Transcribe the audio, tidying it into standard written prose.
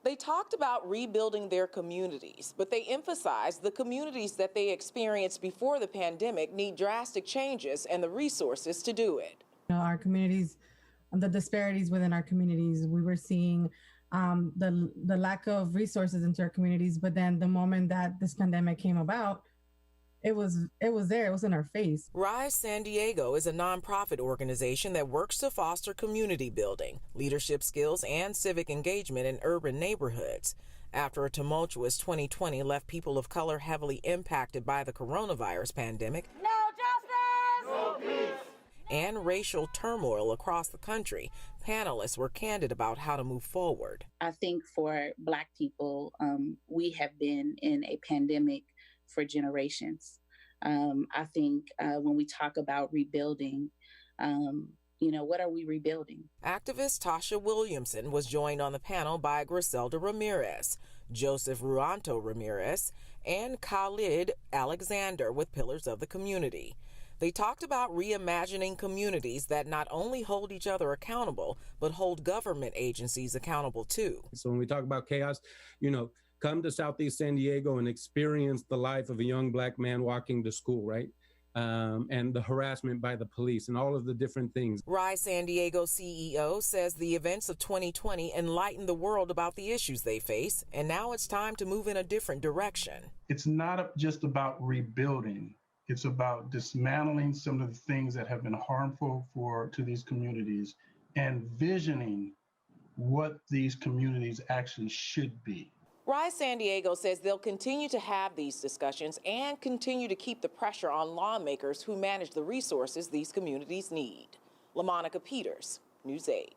They talked about rebuilding their communities, but they emphasized the communities that they experienced before the pandemic need drastic changes and the resources to do it. Our communities, the disparities within our communities, we were seeing the lack of resources into our communities. But then the moment that this pandemic came about, it was there. It was in our face. Rise San Diego is a nonprofit organization that works to foster community building, leadership skills, and civic engagement in urban neighborhoods. After a tumultuous 2020 left people of color heavily impacted by the coronavirus pandemic, no justice, no peace, and racial turmoil across the country, panelists were candid about how to move forward. I think for Black people, we have been in a pandemic for generations. I think when we talk about rebuilding, what are we rebuilding? Activist Tasha Williamson was joined on the panel by Griselda Ramirez, Joseph Ruanto Ramirez, and Khalid Alexander with Pillars of the Community. They talked about reimagining communities that not only hold each other accountable, but hold government agencies accountable too. So when we talk about chaos, come to Southeast San Diego and experience the life of a young Black man walking to school, right? And the harassment by the police and all of the different things. Rise San Diego CEO says the events of 2020 enlightened the world about the issues they face, and now it's time to move in a different direction. It's not just about rebuilding. It's about dismantling some of the things that have been harmful to these communities and visioning what these communities actually should be. Rise San Diego says they'll continue to have these discussions and continue to keep the pressure on lawmakers who manage the resources these communities need. LaMonica Peters, News 8.